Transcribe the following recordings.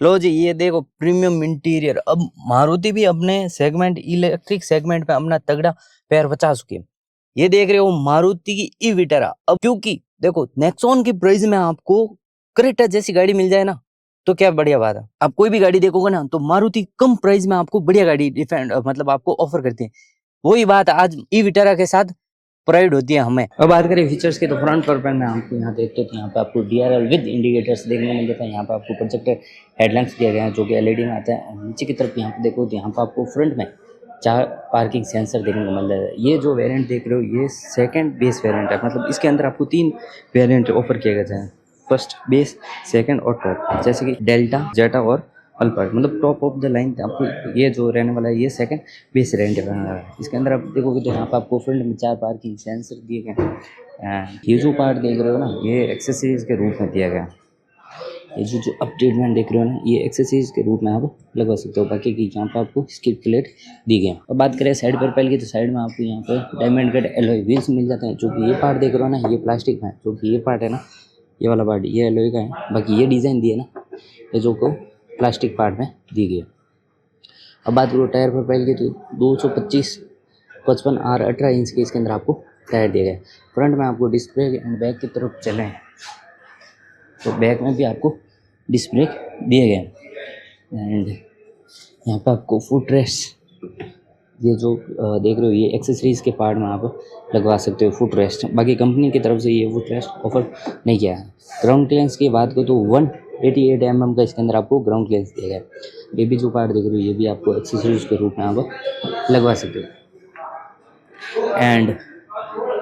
लो जी, ये देखो premium interior. अब मारुति भी अपने सेगमेंट इलेक्ट्रिक सेगमेंट पे अपना तगड़ा पैर बचा चुकी है। ये देख रहे हो मारुति की ई विटारा। अब क्योंकि देखो नेक्सॉन की प्राइस में आपको क्रेटा जैसी गाड़ी मिल जाए ना, तो क्या बढ़िया बात है। आप कोई भी गाड़ी देखोगे ना, तो मारुति कम प्राइस में आपको बढ़िया गाड़ी डिफेंड मतलब आपको ऑफर करती है। वही बात आज ई विटारा के साथ प्राइड होती है हमें। अब बात करें फीचर्स की, तो फ्रंट पर में आपको यहाँ देखते हो तो यहाँ पे आपको DRL विद इंडिकेटर्स देखने को मिल जाता है। यहाँ पे आपको प्रोजेक्टर हेडलाइट्स दिए गए हैं जो कि LED में आता है। नीचे की तरफ यहाँ पे देखो तो यहाँ पे आपको फ्रंट में 4 पार्किंग सेंसर देखने को मिल जाता है। ये जो वेरिएंट देख रहे हो ये सेकंड बेस वेरिएंट है, मतलब इसके अंदर आपको 3 वेरिएंट ऑफर किए गए हैं, फर्स्ट बेस, सेकंड और टॉप। जैसे कि डेल्टा, जेटा और अल्फा, मतलब टॉप ऑफ द लाइन आपको ये जो रहने वाला है ये सेकंड बेस वेरिएंट रहने वाला है। इसके अंदर आप देखोगे तो यहाँ पर आपको फ्रंट में 4 पार्किंग सेंसर दिए गए हैं। ये जो पार्ट देख रहे हो ना, ये एक्सेसरीज के रूप में दिया गया है। ये जो अपडेटमेंट देख रहे हो ना, ये एक्सेसरीज के रूप में आप लगवा सकते हो। बाकी की यहाँ पर आपको स्किप प्लेट दी गई है। अब बात करें साइड पर पहले की, तो साइड में आपको यहाँ पर डायमंड कट एलॉय व्हील्स मिल जाते हैं। जो कि ये पार्ट देख रहे हो ना, ये प्लास्टिक में है। जो कि ये पार्ट है ना, ये वाला पार्ट ये एलॉय का है। बाकी ये डिज़ाइन दी है ना, ये जो को प्लास्टिक पार्ट में दी गई है। अब बात करो टायर पर पहले की, तो 225 55 R 18 इंच के इसके अंदर आपको टायर दिए गए। फ्रंट में आपको डिस्क ब्रेक एंड बैक की तरफ चलें तो बैक में भी आपको डिस्क ब्रेक दिए गए। एंड यहाँ पर आपको फुट रेस्ट, ये जो देख रहे हो ये एक्सेसरीज के पार्ट में आप लगवा सकते हो फुट रेस्ट। बाकी कंपनी की तरफ से ये फुट रेस्ट ऑफर नहीं किया है। ग्राउंड क्लियरेंस की बात करो तो 188 mm का इसके अंदर आपको ग्राउंड क्लियरेंस दिया गया है। ये भी जो पार्ट देख रहे हो ये भी आपको एक्सेसरीज के रूप में आप लगवा सकते हो। एंड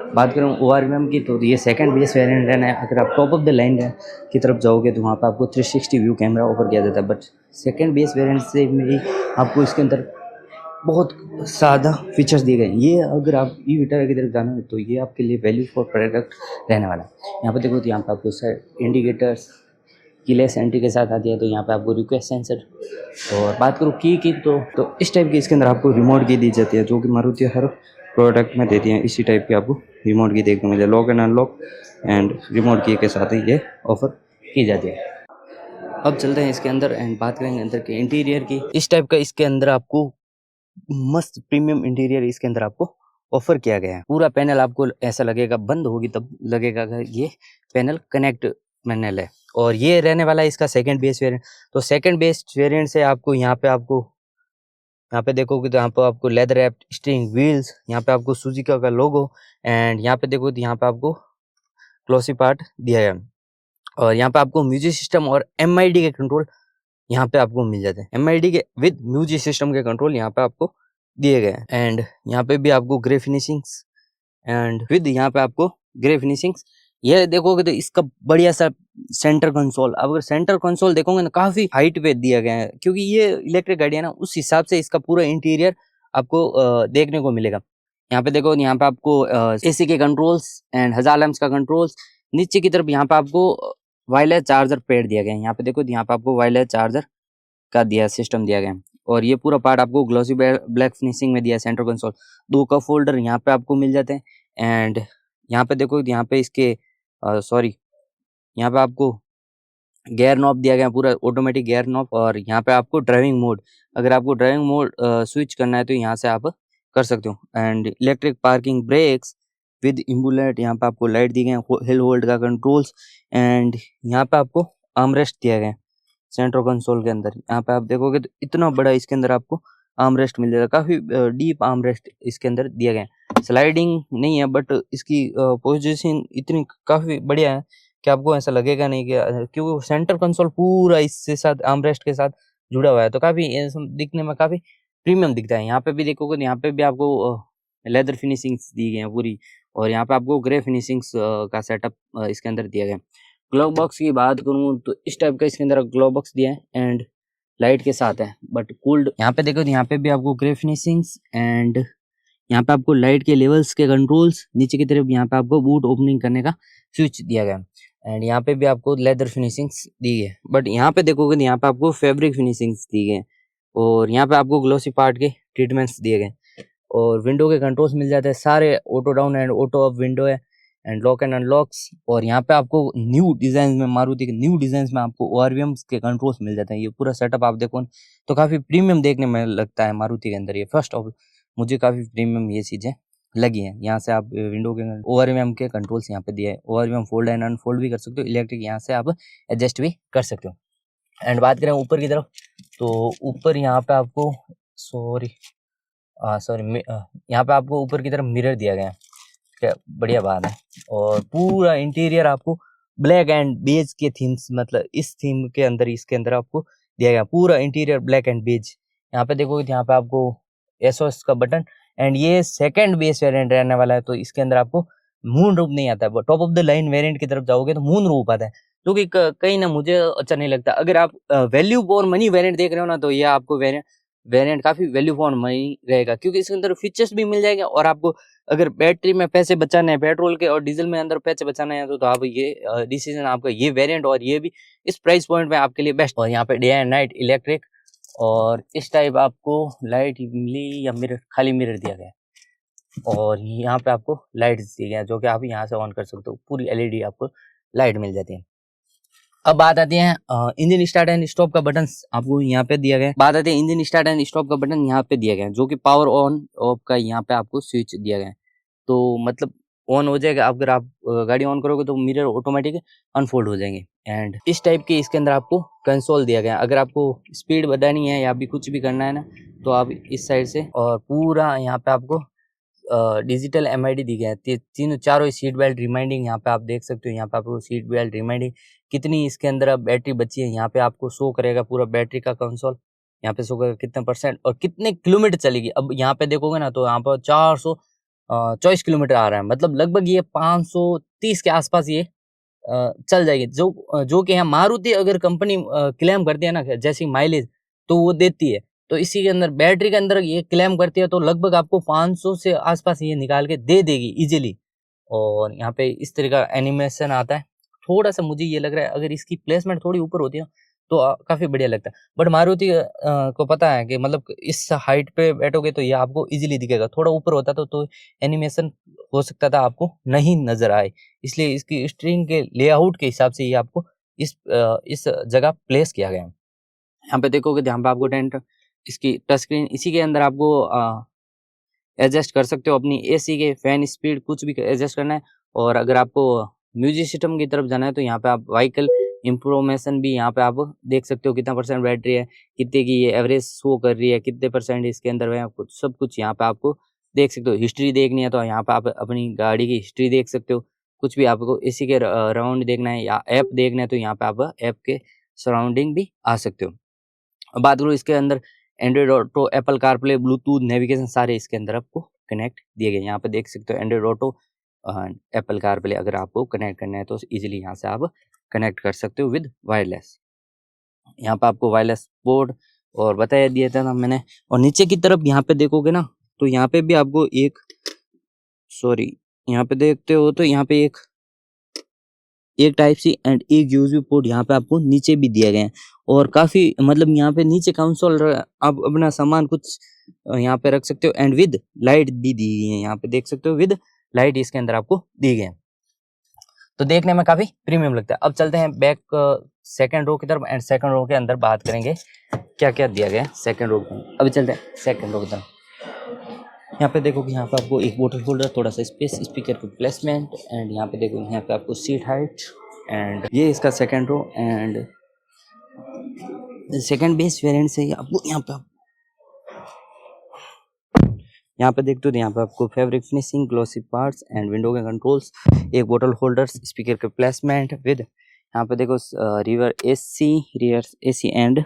बात करूँ ORVM की, तो ये सेकंड बेस वेरिएंट है। अगर आप टॉप ऑफ द लाइन की तरफ जाओगे तो वहाँ पर आपको 360 व्यू कैमरा ऑफर किया जाता है। बट सेकंड बेस वेरिएंट से भी आपको इसके अंदर बहुत सादा फीचर्स दिए गए हैं। ये अगर आप ई विटारा की तरफ जाना है तो ये आपके लिए वैल्यू फॉर प्रोडक्ट रहने वाला है। यहाँ पर देखो तो यहाँ पर आपको इंडिकेटर्स कीलेस एंट्री के साथ आती है। तो यहाँ पे आपको रिक्वेस्ट सेंसर। और बात करूँ की तो इस टाइप की इसके अंदर आपको रिमोट की दी जाती है, जो कि मारुति हर प्रोडक्ट में देती है। इसी टाइप की आपको रिमोट की देखने को मिले, lock and unlock and remote की के साथ ही ये ऑफर की जाती है। अब चलते हैं इसके अंदर एंड बात करेंगे अंदर के इंटीरियर की। इस टाइप का इसके अंदर आपको मस्त प्रीमियम इंटीरियर इसके अंदर आपको ऑफर किया गया है। पूरा पैनल आपको ऐसा लगेगा, बंद होगी तब लगेगा ये पैनल कनेक्ट पैनल है। और ये रहने वाला है इसका सेकंड बेस वेरिएंट। तो सेकंड बेस वेरिएंट से आपको यहाँ पे देखोगे तो यहाँ पे आपको लेदर रैप्ड स्टीयरिंग व्हील्स, यहाँ पे आपको सुजुकी का लोगो एंड यहाँ पे देखो तो यहाँ पे आपको ग्लॉसी पार्ट दिया है। और यहाँ पे आपको म्यूजिक सिस्टम और MID के कंट्रोल यहाँ पे आपको मिल जाते हैं। MID के विद म्यूजिक सिस्टम के कंट्रोल यहाँ पे आपको दिए गए हैं। एंड यहाँ पे भी आपको ग्रे फिनिशिंग्स एंड विद यहाँ पे आपको ग्रे फिनिशिंग्स। ये देखोगे तो इसका बढ़िया सा सेंटर कंसोल। अब अगर सेंटर कंसोल देखोगे ना, काफी हाइट पे दिया गया है, क्योंकि ये इलेक्ट्रिक गाड़ी है ना, उस हिसाब से इसका पूरा इंटीरियर आपको देखने को मिलेगा। यहाँ पे देखो, यहाँ पे आपको AC के कंट्रोल्स एंड 1000 एम्प्स का कंट्रोल्स। नीचे की तरफ यहाँ पे आपको वायरलेस चार्जर पेड दिया गया है। यहाँ पे देखो, यहाँ पे आपको वायरलेस चार्जर का दिया सिस्टम दिया गया है। और ये पूरा पार्ट आपको ग्लॉसी ब्लैक फिनिशिंग में दिया है। सेंटर कंसोल 2 कप होल्डर यहाँ पे आपको मिल जाते हैं। एंड यहाँ पे देखो, यहाँ पे इसके यहाँ पे आपको गियर नॉब दिया गया, पूरा ऑटोमेटिक गियर नॉब। और यहाँ पे आपको ड्राइविंग मोड, अगर आपको ड्राइविंग मोड स्विच करना है तो यहाँ से आप कर सकते हो। And electric parking brakes with इम्बुलेट, यहाँ पे आपको लाइट दी गए, हिल होल्ड का कंट्रोल्स। एंड यहाँ पे आपको आर्मरेस्ट दिया गया सेंट्रो कंसोल के अंदर। यहाँ पे आप देखोगे तो इतना बड़ा इसके अंदर आपको आर्मरेस्ट मिल जाएगा, काफी डीप आर्मरेस्ट इसके अंदर दिया गया है। स्लाइडिंग नहीं है, बट इसकी पोजीशन इतनी काफी बढ़िया है कि आपको ऐसा लगेगा नहीं कि, क्योंकि सेंटर कंसोल पूरा इसके साथ आर्मरेस्ट के साथ जुड़ा हुआ है, तो काफी दिखने में काफी प्रीमियम दिखता है। यहाँ पे भी देखोगे, यहाँ पे भी आपको लेदर फिनिशिंग्स दी गई है पूरी। और यहाँ पे आपको ग्रे फिनिशिंग्स का सेटअप इसके अंदर दिया गया। ग्लोव बॉक्स की बात करूँ तो इस टाइप का इसके अंदर ग्लोव बॉक्स दिया है एंड लाइट के साथ है, बट कूल्ड। यहाँ पे देखो, यहाँ पे भी आपको ग्रे फिनिशिंग्स एंड यहाँ पे आपको लाइट के लेवल्स के कंट्रोल्स। नीचे की तरफ यहाँ पे आपको बूट ओपनिंग करने का स्विच दिया गया एंड यहाँ पे भी आपको लेदर फिनिशिंग्स दी गई। बट यहाँ पे देखोगे तो यहाँ पे आपको फैब्रिक फिनिशिंग्स दी गए। और यहाँ पे आपको ग्लोसी पार्ट के ट्रीटमेंट्स दिए गए। और विंडो के कंट्रोल्स मिल जाते हैं सारे, auto down and auto up window है। And lock and unlocks. और यहाँ पे आपको न्यू डिजाइन में, मारुति के न्यू डिजाइन में आपको ORVM के कंट्रोल्स मिल जाते हैं। ये पूरा सेटअप आप देखो तो काफी प्रीमियम देखने में लगता है मारुति के अंदर। ये फर्स्ट ऑफ मुझे काफी प्रीमियम ये चीजें लगी हैं। यहाँ से आप विंडो के ORVM के कंट्रोल्स यहाँ पे दिए हैं। ORVM फोल्ड एंड अनफोल्ड भी कर सकते हो, इलेक्ट्रिक यहाँ से आप एडजस्ट भी कर सकते हो। एंड बात करें ऊपर की तरफ, तो ऊपर यहाँ पे आपको यहाँ पे आपको ऊपर की तरफ मिरर दिया गया है, क्या बढ़िया बात है। और पूरा इंटीरियर आपको ब्लैक एंड बेज के थीम्स, मतलब इस थीम के अंदर, इसके अंदर आपको दिया गया पूरा इंटीरियर ब्लैक एंड बेज। यहाँ पे देखोगे तो यहाँ पे आपको SOS का बटन, एंड ये सेकंड बेस वेरिएंट रहने वाला है, तो इसके अंदर आपको मून रूप नहीं आता है। Top of the line variant की तरफ जाओगे तो मून रूप आता है, जो कि कहीं ना मुझे अच्छा नहीं लगता। अगर आप वैल्यू फॉर मनी वेरिएंट देख रहे हो ना, तो ये आपको वेरिएंट काफी वैल्यू फॉर मनी रहेगा, क्योंकि इसके अंदर फीचर्स भी मिल जाएगा। और आपको अगर बैटरी में पैसे बचाने हैं, पेट्रोल के और डीजल में अंदर पैसे बचाने हैं, तो आप ये डिसीजन आपका ये वेरिएंट और ये भी इस प्राइस पॉइंट में आपके लिए बेस्ट। और यहाँ पे डे एंड नाइट इलेक्ट्रिक, और इस टाइप आपको लाइट मिली या मिरर, खाली मिरर दिया गया। और यहाँ पे आपको लाइट दिए गए जो कि आप यहाँ से ऑन कर सकते हो, पूरी LED आपको लाइट मिल जाती है। अब बात आती है इंजन स्टार्ट एंड स्टॉप का बटन आपको यहाँ पे दिया गया है। बात आती है इंजन स्टार्ट एंड स्टॉप का बटन यहाँ पे दिया गया है, जो कि पावर ऑन ऑफ का यहाँ पे आपको स्विच दिया गया है। तो मतलब ऑन हो जाएगा, अगर आप गाड़ी ऑन करोगे तो मिरर ऑटोमेटिक अनफोल्ड हो जाएंगे। एंड इस टाइप के इसके अंदर आपको कंसोल दिया गया है। अगर आपको स्पीड बढ़ानी है या भी कुछ भी करना है ना, तो आप इस साइड से, और पूरा यहाँ पे आपको डिजिटल MID दी गया है। तीनों चारों सीट बेल्ट रिमाइंडिंग यहाँ पे आप देख सकते हो। यहाँ पे आपको सीट बेल्ट रिमाइंडिंग, कितनी इसके अंदर अब बैटरी बची है यहाँ पे आपको शो करेगा, पूरा बैटरी का कंसोल यहाँ पे शो करेगा कितना % और कितने किलोमीटर चलेगी। अब यहाँ पे देखोगे ना, तो यहाँ पर 424 किलोमीटर आ रहा है, मतलब लगभग ये 530 के आसपास ये चल जाएगी, जो कि है मारुति अगर कंपनी क्लेम करती है ना जैसी माइलेज, तो वो देती है। तो इसी के अंदर बैटरी के अंदर ये क्लेम करती है, तो लगभग आपको 500 से आसपास ये निकाल के दे देगी इजीली। और यहाँ पे इस तरह का एनिमेशन आता है। थोड़ा सा मुझे ये लग रहा है अगर इसकी प्लेसमेंट थोड़ी ऊपर होती है तो काफी बढ़िया लगता है। बट मारुति को पता है कि मतलब इस हाइट पे बैठोगे तो ये आपको इजीली दिखेगा। थोड़ा ऊपर होता तो एनिमेशन हो सकता था आपको नहीं नजर आए, इसलिए इसकी स्ट्रिंग के लेआउट के हिसाब से ये आपको इस जगह प्लेस किया गया है। यहाँ पे देखोगे, यहाँ पे आपको टेंट, इसकी टच स्क्रीन, इसी के अंदर आपको एडजस्ट कर सकते हो अपनी AC के फैन स्पीड, कुछ भी एडजस्ट करना है। और अगर आपको म्यूजिक सिस्टम की तरफ जाना है, तो यहाँ पे आप व्हीकल इंफॉर्मेशन भी यहाँ पे आप देख सकते हो, कितना % बैटरी है, कितने की ये एवरेज शो कर रही है, कितने % इसके अंदर है, कुछ सब कुछ यहाँ पे आपको देख सकते हो। हिस्ट्री देखनी है तो यहाँ पे आप अपनी गाड़ी की हिस्ट्री देख सकते हो। कुछ भी आपको इसी के राउंड देखना है या ऐप देखना है, तो यहाँ पे आप ऐप के सराउंडिंग भी आ सकते हो। अब बात करूँ इसके अंदर Android auto, Apple CarPlay, Bluetooth, navigation सारे इसके अंदर आपको कनेक्ट दिए गए। यहाँ पे देख सकते हो एंड्रॉइड ऑटो, एप्पल कारप्ले अगर आपको कनेक्ट करना है तो इजीली यहाँ से आप कनेक्ट कर सकते हो विद वायरलेस। यहाँ पे आपको वायरलेस पोर्ट और बताया दिया था ना मैंने। और नीचे की तरफ यहाँ पे देखोगे ना, तो यहाँ पे भी आपको यहाँ पे देखते हो तो यहाँ पे एक टाइप सी एंड एक USB पोर्ट यहाँ पे आपको नीचे भी दिया गया है। और काफी मतलब यहाँ पे नीचे कंसोल आप अपना सामान कुछ यहाँ पे रख सकते हो। एंड विद लाइट भी दी गई है, यहाँ पे देख सकते हो विद लाइट इसके अंदर आपको दी गई है, तो देखने में काफी प्रीमियम लगता है। अब चलते हैं बैक सेकंड रो की तरफ, एंड सेकंड रो के अंदर बात करेंगे क्या क्या दिया गया है सेकंड रो में। अभी चलते हैं सेकंड रो की तरफ। यहाँ पे देखो कि यहाँ पे आपको एक बोतल होल्डर, थोड़ा सा स्पेस, स्पीकर की प्लेसमेंट, एंड यहाँ पे देखो यहाँ पे आपको सीट हाइट, एंड ये इसका second row. And second base variant से आपको यहाँ पे देखते हो तो यहाँ पे आपको fabric finishing, glossy parts and window के कंट्रोल्स, एक बोतल होल्डर्स, स्पीकर के प्लेसमेंट विद यहाँ पे देखो रियर AC एंड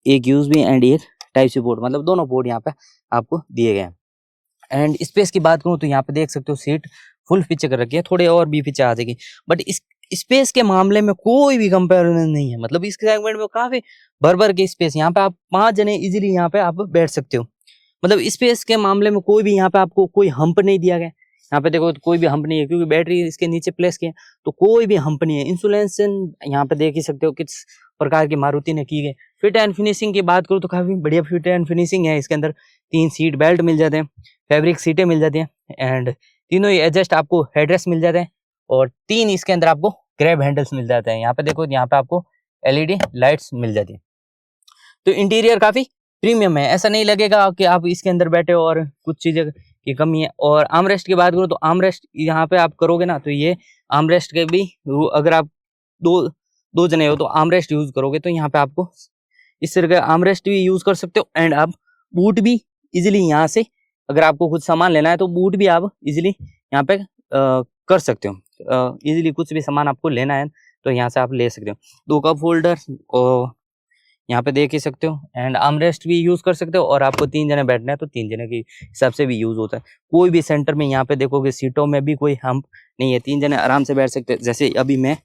एक USB एंड एक टाइप सी पोर्ट, मतलब दोनों पोर्ट यहाँ पे आपको दिए गए हैं। एंड स्पेस की बात करूँ तो यहाँ पे देख सकते हो सीट फुल पीछे कर रखी है, थोड़े और भी पीछे आ जाएगी, बट इस स्पेस के मामले में कोई भी कंपैरिजन नहीं है। मतलब इस सेगमेंट में काफी भर के स्पेस, यहाँ पे आप 5 जने इजीली यहाँ पे आप बैठ सकते हो। मतलब स्पेस के मामले में कोई भी यहाँ पे आपको कोई हम्प नहीं दिया गया। यहाँ पे देखो तो कोई भी हम्प नहीं है, क्योंकि बैटरी इसके नीचे प्लेस की है, तो कोई भी हम्प नहीं है। इंसुलेशन यहाँ पे देख ही सकते हो किस प्रकार की मारुति ने की गई। फिट एंड फिनिशिंग की बात करूँ तो काफी बढ़िया फिट एंड फिनिशिंग है। इसके अंदर 3 सीट बेल्ट मिल जाते हैं, फैब्रिक सीटें मिल जाती हैं, एंड तीनों ही एडजस्ट आपको हेडरेस्ट मिल जाते हैं और 3 इसके अंदर आपको ग्रैब हैंडल्स मिल जाते हैं। यहाँ पे देखो, यहाँ पे आपको एलईडी लाइट्स मिल जाती है। तो इंटीरियर काफी प्रीमियम है, ऐसा नहीं लगेगा कि आप इसके अंदर बैठे हो और कुछ चीजें की कमी है। और आर्मरेस्ट की बात करो तो आर्मरेस्ट यहाँ पे आप करोगे ना, तो ये आर्मरेस्ट के भी अगर आप दो जने हो तो आर्मरेस्ट यूज करोगे तो यहाँ पे आपको इस तरह का आर्मरेस्ट भी यूज कर सकते हो। एंड आप बूट भी इजिली यहाँ से, अगर आपको कुछ सामान लेना है तो बूट भी आप इजिली यहाँ पे कर सकते हो। इजिली कुछ भी सामान आपको लेना है तो यहाँ से आप ले सकते हो। 2 कप होल्डर और यहाँ पे देख ही सकते हो। एंड आर्मरेस्ट भी यूज कर सकते हो और आपको 3 जने बैठना है तो 3 जने के हिसाब से भी यूज होता है। कोई भी सेंटर में यहाँ पे देखोगे सीटों में भी कोई हम्प नहीं है, 3 जने आराम से बैठ सकते हैं। जैसे अभी मैं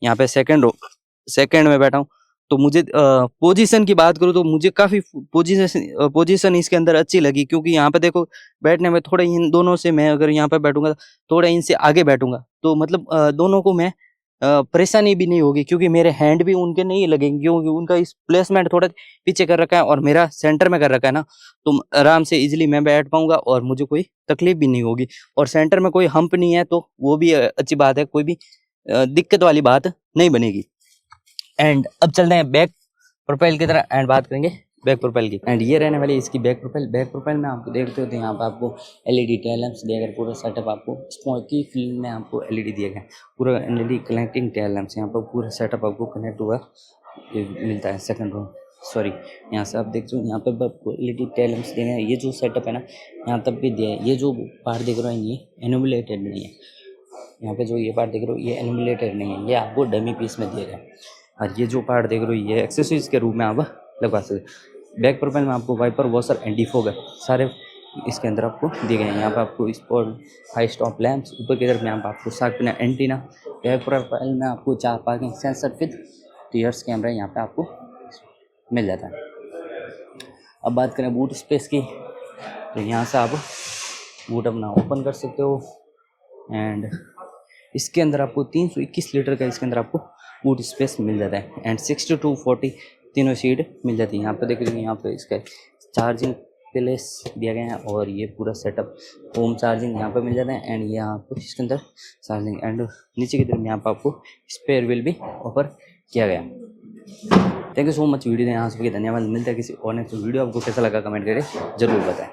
यहाँ पे सेकंड में बैठा हूँ, तो मुझे पोजीशन की बात करूँ तो मुझे काफी पोजीशन इसके अंदर अच्छी लगी, क्योंकि यहाँ पे देखो बैठने में थोड़ा इन दोनों से, मैं अगर यहाँ पे बैठूंगा थोड़ा इनसे आगे बैठूंगा तो मतलब दोनों को मैं परेशानी भी नहीं होगी, क्योंकि मेरे हैंड भी उनके नहीं लगेंगे, क्योंकि उनका इस प्लेसमेंट थोड़ा पीछे कर रखा है और मेरा सेंटर में कर रखा है ना, तो आराम से इजिली मैं बैठ पाऊंगा और मुझे कोई तकलीफ भी नहीं होगी। और सेंटर में कोई हम्प नहीं है तो वो भी अच्छी बात है, कोई भी दिक्कत वाली बात नहीं बनेगी। एंड अब चलते हैं बैक प्रोफाइल की तरह एंड बात करेंगे बैक प्रोफाइल की। एंड ये रहने वाली इसकी बैक प्रोफाइल में आपको देखते हो तो यहाँ पे आपको एलईडी टेल लैंप्स दिया गया, पूरा सेटअप आपको स्मोकी फिल्म में आपको एलईडी दिया गया, पूरा एलईडी कनेक्टिंग टेल लैंप्स, यहाँ पर पूरा सेटअप आपको कनेक्ट हुआ मिलता है। सेकंड रो सॉरी, यहाँ से आप देखते हो, यहाँ पे आपको एलईडी टेल लैंप्स दिए हैं। ये जो सेटअप है ना, यहाँ तक भी दिया है। ये जो पार्ट देख रहे हो ये एनुमुलेटेड नहीं है, यहाँ पे जो ये पार्ट देख रहे हो ये एनुमुलेटेड नहीं है, ये आपको डमी पीस में दिया गया। और ये जो पार्ट देख रहे हो ये एक्सेसरीज के रूप में आप लगवा सकते। बैक प्रोफाइल में आपको वाइपर, वॉशर एंड डिफोगर सारे इसके अंदर आपको दिए गए हैं। यहाँ पर आपको स्पॉट हाई स्टॉप लैंप्स, ऊपर की तरफ में आपको shark pin antenna. Back profile में आपको 4 पार्किंग सेंसर विद रियर्स कैमरा यहाँ पे आपको मिल जाता है। अब बात करें बूट स्पेस की, तो यहाँ से आप बूट अपना ओपन कर सकते हो। एंड इसके अंदर आपको 321 लीटर का इसके अंदर आपको बूट स्पेस मिल जाता है। एंड 60 to 40 तीनों सीट मिल जाती है। यहाँ पे देख लीजिए, यहाँ पे इसका चार्जिंग प्लेस दिया गया है और ये पूरा सेटअप होम चार्जिंग यहाँ पे मिल जाता है। एंड यहाँ आपको इसके अंदर चार्जिंग एंड नीचे की तरफ यहाँ पे आपको स्पेयर व्हील भी ऑफर किया गया। Thank you so much video यहाँ सभी धन्यवाद। मिलता है किसी और नेक्स्ट वीडियो। आपको कैसा लगा कमेंट करके जरूर बताएं।